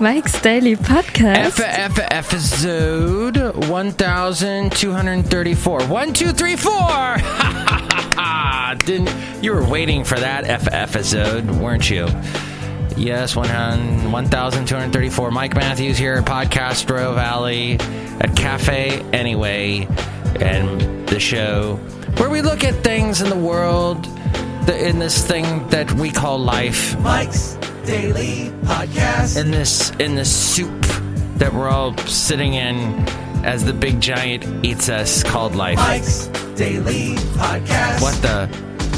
Mike's Daily Podcast. Episode 1234. 1234! You were waiting for that episode, weren't you? Yes, 1234. Mike Matthews here at Podcastro Valley at Cafe Anyway, and the show where we look at things in the world, in this thing that we call life. Mike's Daily Podcast. In this soup that we're all sitting in as the big giant eats us, called life. Mike's Daily Podcast. What the?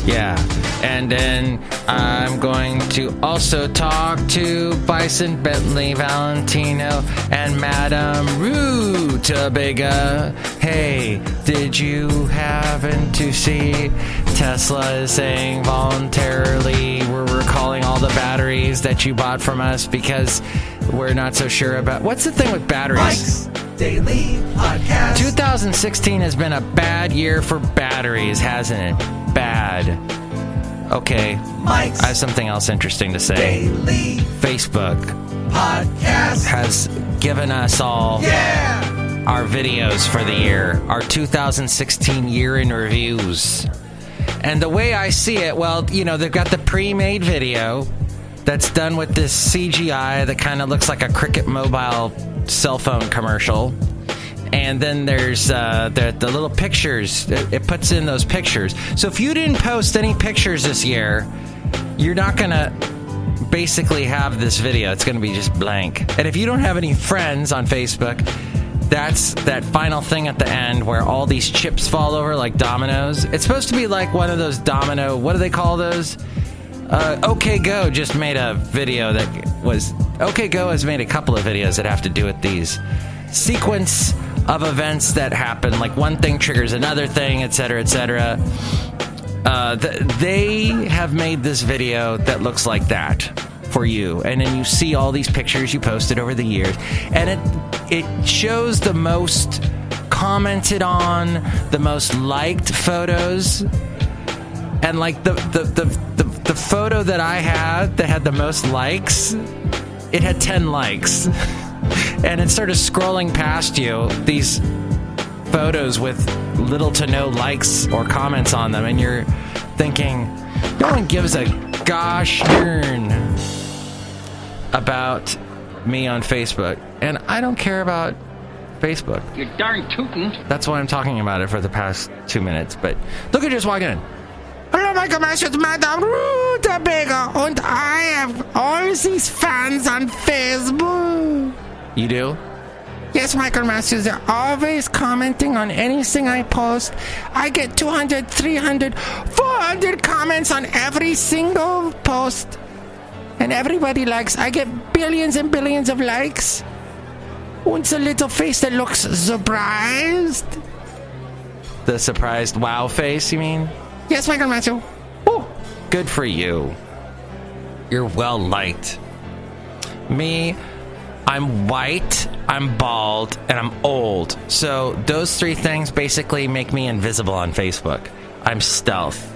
Yeah. And then I'm going to also talk to Bison Bentley, Valentino, and Madame Rootabega. Hey, did you happen to see Tesla is saying voluntarily we're recalling all the batteries that you bought from us because we're not so sure about... What's the thing with batteries? Mike's Daily Podcast. 2016 has been a bad year for batteries, hasn't it? Bad. Okay, Mike's I have something else interesting to say. Daily Facebook Podcast has given us all our videos for the year, our 2016 year in reviews. And the way I see it, well, you know, they've got the pre-made video that's done with this CGI that kind of looks like a Cricket Mobile cell phone commercial. And then there's the little pictures. It puts in those pictures. So if you didn't post any pictures this year, you're not going to basically have this video. It's going to be just blank. And if you don't have any friends on Facebook, that's that final thing at the end where all these chips fall over like dominoes. It's supposed to be like one of those domino... What do they call those? OK Go just made a video that was... OK Go has made a couple of videos that have to do with these sequence of events that happen, like one thing triggers another thing, etc., etc. They have made this video that looks like that for you, and then you see all these pictures you posted over the years, and it shows the most commented on, the most liked photos, and like the photo that I had that had the most likes, it had 10 likes. And it started scrolling past you, these photos with little to no likes or comments on them, and you're thinking, no one gives a gosh darn about me on Facebook. And I don't care about Facebook. You're darn tootin'. That's why I'm talking about it for the past 2 minutes. But look at just walking in. Hello, Michael Masters, Madame Rootabega, and I have all these fans on Facebook. You do? Yes, Michael Masters. They're always commenting on anything I post. I get 200, 300, 400 comments on every single post. And everybody likes. I get billions and billions of likes. And a little face that looks surprised. The surprised wow face, you mean? Yes, Michael Masters. Oh, good for you. You're well liked. Me... I'm white, I'm bald, and I'm old. So those three things basically make me invisible on Facebook. I'm stealth.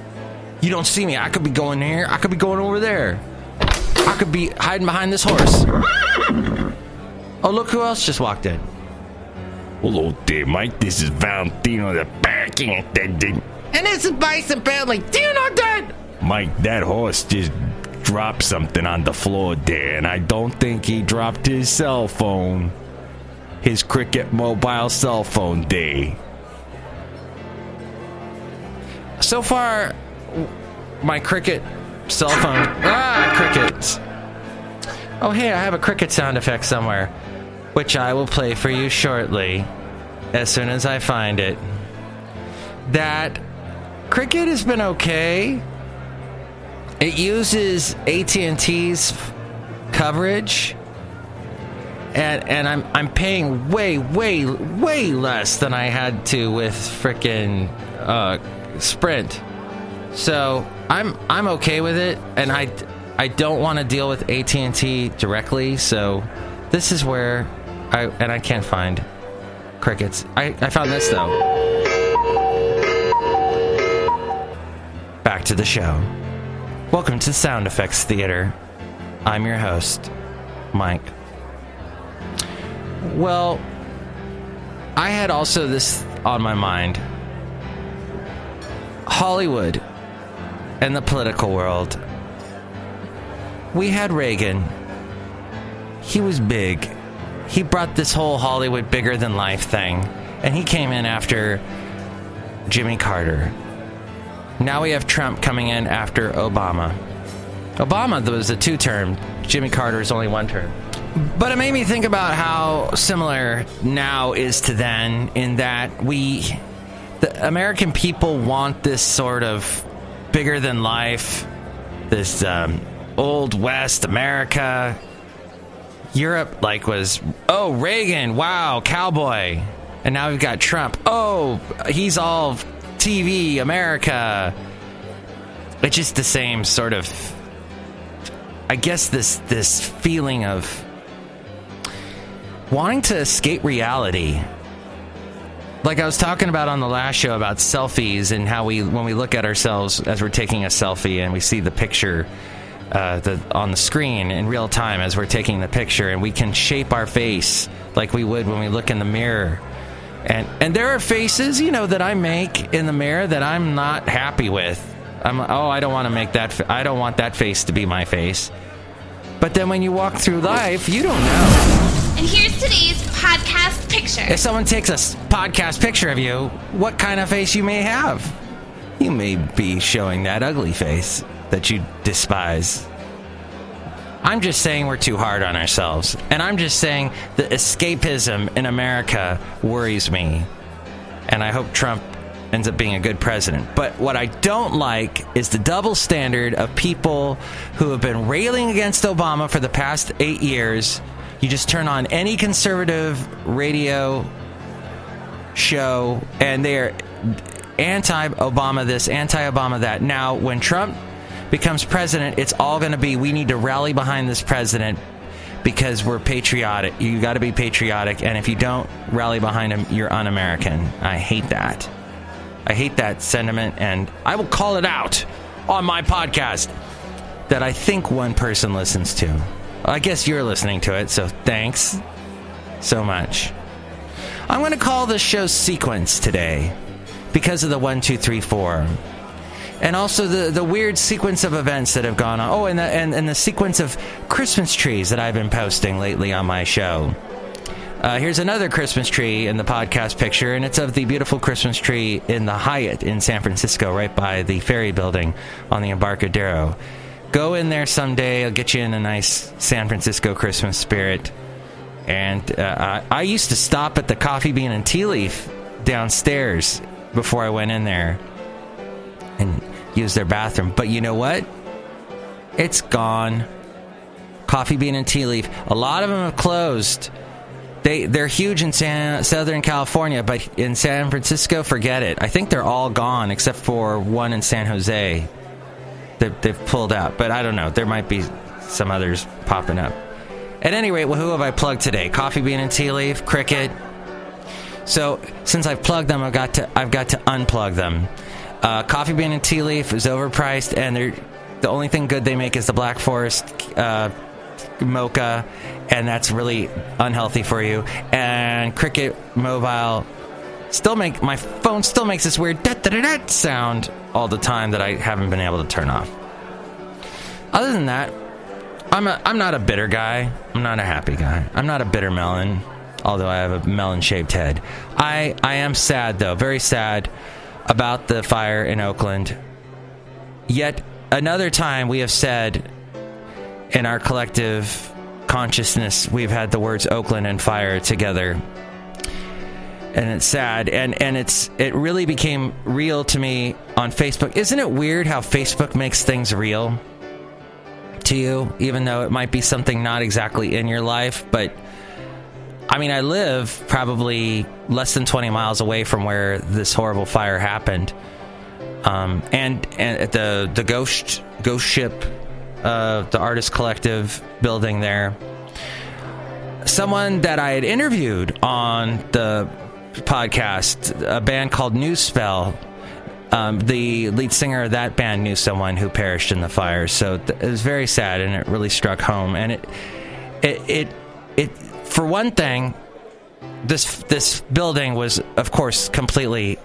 You don't see me. I could be going here. I could be going over there. I could be hiding behind this horse. Oh, look who else just walked in. Hello there, Mike. This is Valentino, the parking attendant. And this is Bison Bentley. Do you know that? Mike, that horse just... dropped something on the floor there, and I don't think he dropped his cell phone. His Cricket Mobile cell phone day. So far, my Cricket cell phone... crickets. Oh, hey, I have a cricket sound effect somewhere, which I will play for you shortly, as soon as I find it. That Cricket has been okay. It uses AT&T's coverage, and I'm paying way less than I had to with frickin' Sprint. So I'm okay with it, and I don't want to deal with AT&T directly. So this is where I can't find crickets. I found this though. Back to the show. Welcome to Sound Effects Theater. I'm your host, Mike Well, I had also this on my mind. Hollywood and the political world. We had Reagan. He was big. He brought this whole Hollywood bigger than life thing. And he came in after Jimmy Carter. Now we have Trump coming in after Obama. Obama was a 2-term. Jimmy Carter is only 1 term. But it made me think about how similar now is to then, in that the American people want this sort of bigger than life, this old West America. Europe was, oh, Reagan, wow, cowboy. And now we've got Trump. Oh, he's all TV, America. It's just the same sort of, I guess, this feeling of wanting to escape reality. Like I was talking about on the last show about selfies and how when we look at ourselves as we're taking a selfie and we see the picture on the screen in real time as we're taking the picture, and we can shape our face like we would when we look in the mirror. And there are faces, that I make in the mirror that I'm not happy with. I don't want to make that. I don't want that face to be my face. But then when you walk through life, you don't know. And here's today's podcast picture. If someone takes a podcast picture of you, what kind of face you may have? You may be showing that ugly face that you despise. I'm just saying we're too hard on ourselves. And I'm just saying the escapism in America worries me. And I hope Trump ends up being a good president. But what I don't like is the double standard of people who have been railing against Obama for the past 8 years. You just turn on any conservative radio show and they're anti-Obama this, anti-Obama that. Now, when Trump becomes president, it's all going to be, we need to rally behind this president because we're patriotic. You got to be patriotic, and if you don't rally behind him, you're un-American. I hate that. I hate that sentiment, and I will call it out on my podcast that I think one person listens to. I guess you're listening to it, so thanks so much. I'm going to call this show Sequence today because of the 1, 2, 3, 4. And also the weird sequence of events that have gone on. Oh, and the sequence of Christmas trees that I've been posting lately on my show. Here's another Christmas tree in the podcast picture, and it's of the beautiful Christmas tree in the Hyatt in San Francisco, right by the ferry building on the Embarcadero. Go in there someday. I'll get you in a nice San Francisco Christmas spirit. And I used to stop at the Coffee Bean and Tea Leaf downstairs before I went in there and use their bathroom. But you know what? It's gone. Coffee Bean and Tea Leaf. A lot of them have closed. They're huge in Southern California, but in San Francisco, forget it. I think they're all gone except for one in San Jose. They've pulled out, but I don't know. There might be some others popping up. At any rate, well, who have I plugged today? Coffee Bean and Tea Leaf, Cricket. So since I've plugged them, I've got to unplug them. Coffee Bean and Tea Leaf is overpriced, and the only thing good they make is the Black Forest mocha, and that's really unhealthy for you. And Cricket Mobile my phone still makes this weird da-da-da-da sound all the time that I haven't been able to turn off. Other than that, I'm not a bitter guy. I'm not a happy guy. I'm not a bitter melon, although I have a melon-shaped head. I am sad, though, very sad about the fire in Oakland. Yet another time we have said in our collective consciousness, we've had the words Oakland and fire together. And it's sad, and it really became real to me on Facebook. Isn't it weird how Facebook makes things real to you, even though it might be something not exactly in your life? But I mean, I live probably less than 20 miles away from where this horrible fire happened, and at the Ghost Ship, the artist collective building there. Someone that I had interviewed on the podcast, a band called Newspell, the lead singer of that band knew someone who perished in the fire, so it was very sad, and it really struck home. And it for one thing, this building was, of course, completely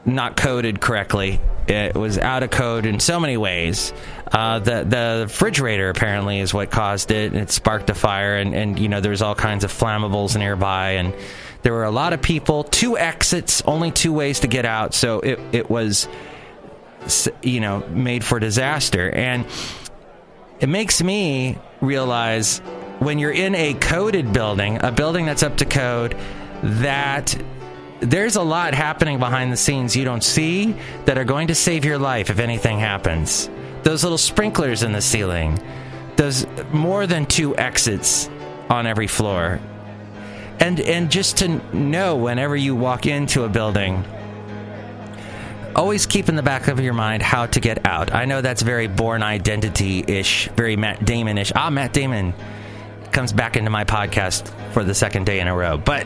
not coded correctly. It was out of code in so many ways. The refrigerator apparently is what caused it, and it sparked a fire, and there was all kinds of flammables nearby, and there were a lot of people, 2 exits, only 2 ways to get out, so it was, made for disaster. And it makes me realize when you're in a coded building, a building that's up to code, that there's a lot happening behind the scenes you don't see that are going to save your life if anything happens. Those little sprinklers in the ceiling. There's more than 2 exits on every floor. And just to know whenever you walk into a building, always keep in the back of your mind how to get out. I know that's very Bourne Identity-ish, very Matt Damon-ish. Matt Damon comes back into my podcast for the 2nd day in a row. But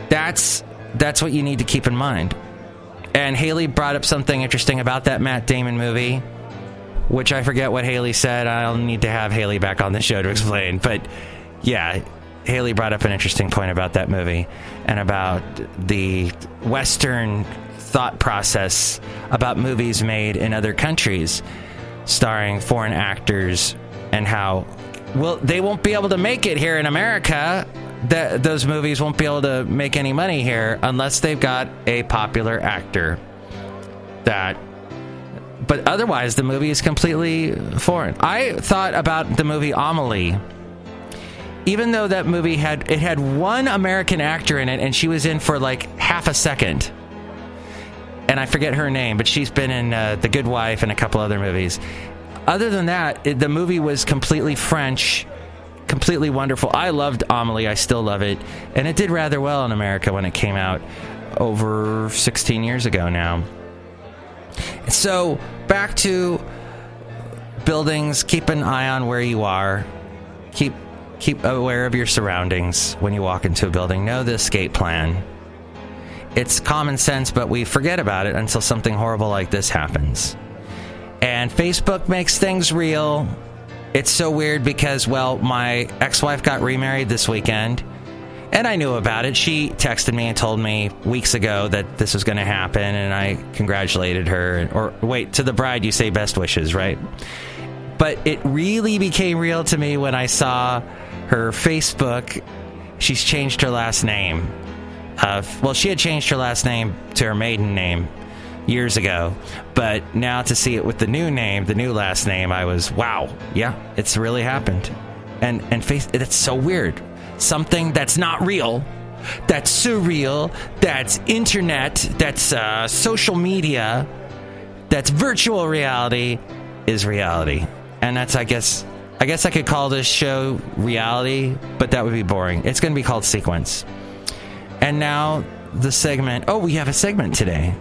that's what you need to keep in mind. And Haley brought up something interesting about that Matt Damon movie, which I forget what Haley said. I'll need to have Haley back on the show to explain. But yeah, Haley brought up an interesting point about that movie and about the Western thought process about movies made in other countries starring foreign actors, and how they won't be able to make it here in America. Those movies won't be able to make any money here unless they've got a popular actor. But otherwise, the movie is completely foreign. I thought about the movie Amelie. Even though that movie had one American actor in it, and she was in for like half a second. And I forget her name, but she's been in The Good Wife and a couple other movies. Other than that, the movie was completely French, completely wonderful. I loved Amelie. I still love it. And it did rather well in America when it came out over 16 years ago now. So, back to buildings. Keep an eye on where you are. Keep aware of your surroundings when you walk into a building. Know the escape plan. It's common sense, but we forget about it until something horrible like this happens. And Facebook makes things real. It's so weird because, my ex-wife got remarried this weekend, and I knew about it. She texted me and told me weeks ago that this was going to happen, and I congratulated her. Or wait, to the bride you say best wishes, right? But it really became real to me when I saw her Facebook. She's changed her last name. She had changed her last name to her maiden name years ago, but now to see it with the new name, the new last name, I was, wow, yeah, it's really happened. And it's so weird. Something that's not real, that's surreal, that's internet, that's social media, that's virtual reality, is reality. And that's, I guess I could call this show reality, but that would be boring. It's going to be called Sequence. And now the segment. Oh, we have a segment today.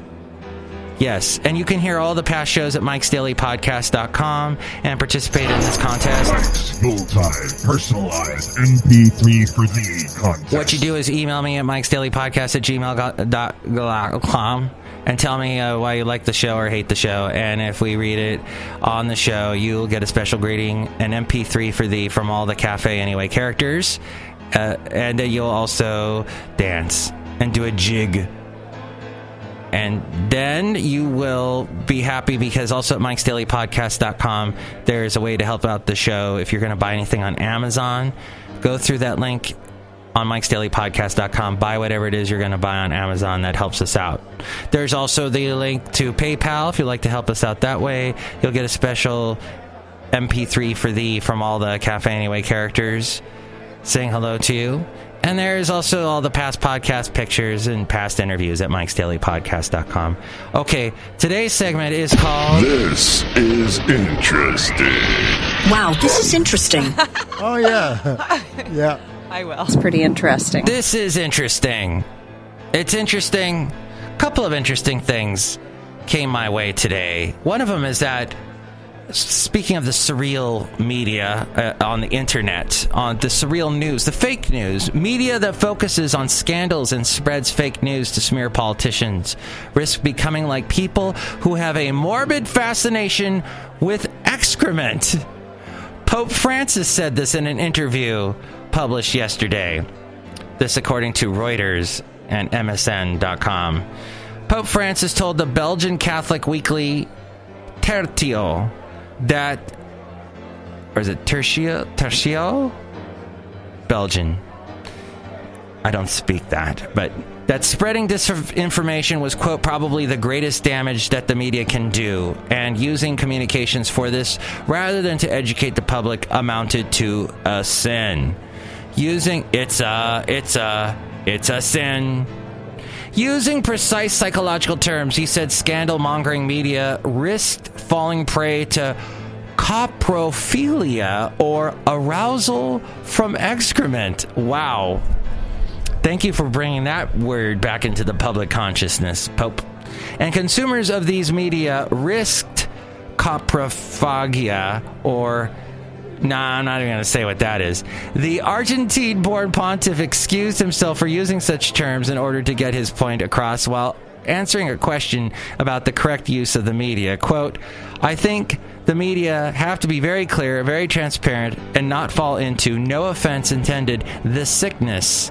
Yes, and you can hear all the past shows at MIKEs-DAILY-PODCAST.com and participate in this contest. Full-time, personalized MP3 for thee contest. What you do is email me at mikesdailypodcast@gmail.com and tell me why you like the show or hate the show. And if we read it on the show, you'll get a special greeting, an MP3 for thee from all the Cafe Anyway characters. And then you'll also dance and do a jig. And then you will be happy because also at MIKES-DAILY-PODCAST.com, there's a way to help out the show. If you're going to buy anything on Amazon, go through that link on MIKES-DAILY-PODCAST.com. Buy whatever it is you're going to buy on Amazon. That helps us out. There's also the link to PayPal. If you'd like to help us out that way, you'll get a special MP3 for thee from all the Cafe Anyway characters saying hello to you. And there's also all the past podcast pictures and past interviews at MIKES-DAILY-PODCAST.com. Okay, today's segment is called This is Interesting. Wow, this is interesting. Oh, yeah. Yeah. I will. It's pretty interesting. This is Interesting. It's interesting. A couple of interesting things came my way today. One of them is that, speaking of the surreal media on the internet, on the surreal news, the fake news, media that focuses on scandals and spreads fake news to smear politicians risk becoming like people who have a morbid fascination with excrement. Pope Francis said this in an interview. published yesterday. This according to Reuters and MSN.com. Pope Francis told the Belgian Catholic weekly Tertio that, or is it Tertio? Belgian. I don't speak that, but that spreading disinformation was, quote, probably the greatest damage that the media can do, and using communications for this rather than to educate the public amounted to a sin. It's a sin. Using precise psychological terms, he said scandal-mongering media risked falling prey to coprophilia, or arousal from excrement. Wow. Thank you for bringing that word back into the public consciousness, Pope. And consumers of these media risked coprophagia, or... Nah, I'm not even going to say what that is. The Argentine-born pontiff excused himself for using such terms in order to get his point across while answering a question about the correct use of the media. Quote, I think the media have to be very clear, very transparent, and not fall into, no offense intended, the sickness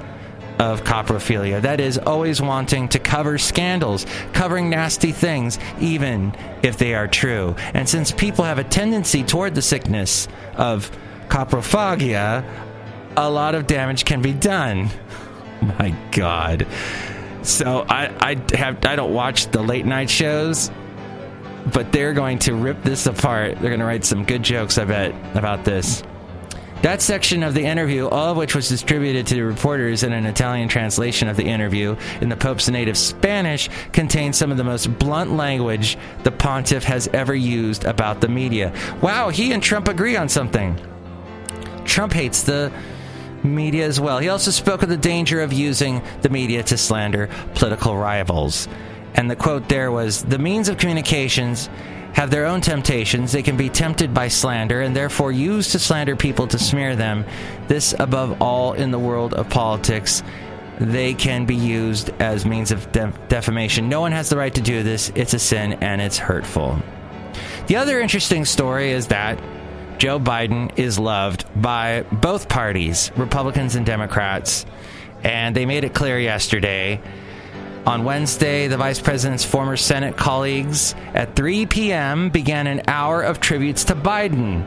of coprophilia. That is, always wanting to cover scandals, covering nasty things, even if they are true. And since people have a tendency toward the sickness of coprophagia, a lot of damage can be done. My God. So I don't watch the late night shows, but they're going to rip this apart. They're going to write some good jokes, I bet, about this. That section of the interview, all of which was distributed to the reporters in an Italian translation of the interview in the Pope's native Spanish, contains some of the most blunt language the pontiff has ever used about the media. Wow, he and Trump agree on something. Trump hates the media as well. He also spoke of the danger of using the media to slander political rivals. And the quote there was, the means of communications have their own temptations. They can be tempted by slander and therefore used to slander people to smear them. This, above all, in the world of politics, they can be used as means of defamation. No one has the right to do this. It's a sin and it's hurtful. The other interesting story is that Joe Biden is loved by both parties, Republicans and Democrats, and they made it clear yesterday. On Wednesday, the vice president's former Senate colleagues at 3 p.m. began an hour of tributes to Biden,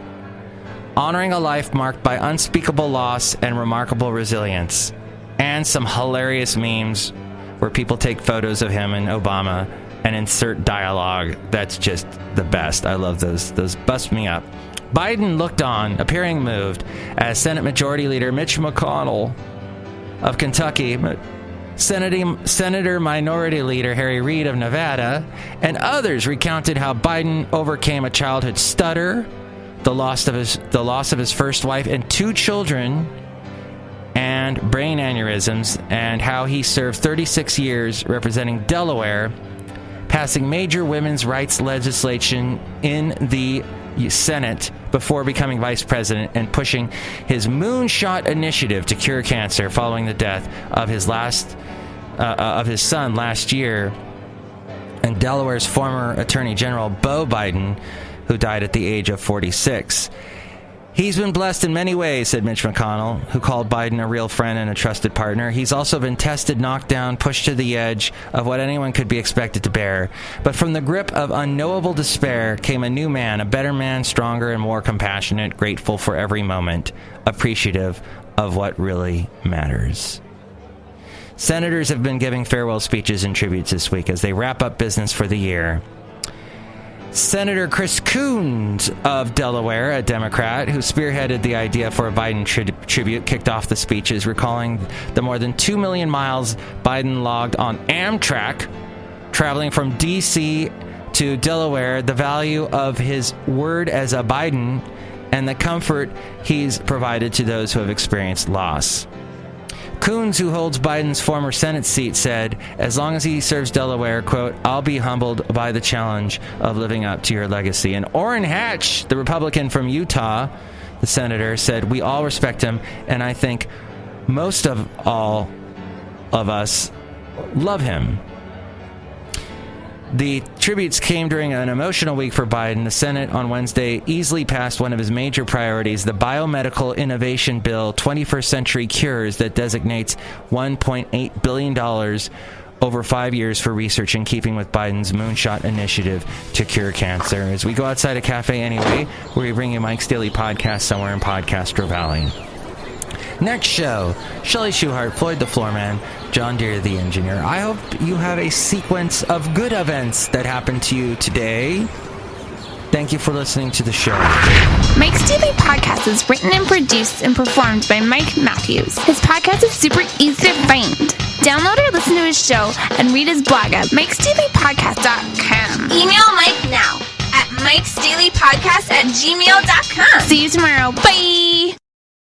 honoring a life marked by unspeakable loss and remarkable resilience, and some hilarious memes where people take photos of him and Obama and insert dialogue. That's just the best. I love those. Those bust me up. Biden looked on, appearing moved, as Senate Majority Leader Mitch McConnell of Kentucky, Senator Minority Leader Harry Reid of Nevada, and others recounted how Biden overcame a childhood stutter, the loss of his first wife and 2 children, and brain aneurysms, and how he served 36 years representing Delaware, passing major women's rights legislation in the Senate before becoming vice president and pushing his moonshot initiative to cure cancer following the death of his son last year, and Delaware's former Attorney General Beau Biden, who died at the age of 46. He's been blessed in many ways, said Mitch McConnell, who called Biden a real friend and a trusted partner. He's also been tested, knocked down, pushed to the edge of what anyone could be expected to bear. But from the grip of unknowable despair came a new man, a better man, stronger and more compassionate, grateful for every moment, appreciative of what really matters. Senators have been giving farewell speeches and tributes this week as they wrap up business for the year. Senator Chris Coons of Delaware, a Democrat who spearheaded the idea for a Biden tribute, kicked off the speeches, recalling the more than 2 million miles Biden logged on Amtrak, traveling from D.C. to Delaware, the value of his word as a Biden, and the comfort he's provided to those who have experienced loss. Coons, who holds Biden's former Senate seat, said, as long as he serves Delaware, quote, I'll be humbled by the challenge of living up to your legacy. And Orrin Hatch, the Republican from Utah, the senator, said, we all respect him, and I think most of all of us love him. The tributes came during an emotional week for Biden. The Senate on Wednesday easily passed one of his major priorities, the Biomedical Innovation Bill 21st Century Cures, that designates $1.8 billion over 5 years for research in keeping with Biden's moonshot initiative to cure cancer. As we go outside a cafe anyway, we bring you Mike's Daily Podcast somewhere in Podcastro Valley. Next show, Chely Shoehart, Floyd the Floorman, John Deere the Engineer. I hope you have a sequence of good events that happened to you today. Thank you for listening to the show. Mike's Daily Podcast is written and produced and performed by Mike Matthews. His podcast is super easy to find. Download or listen to his show and read his blog at MIKEs-DAILY-PODCAST.com. Email Mike now at MIKEs-DAILY-PODCAST@gmail.com. See you tomorrow. Bye!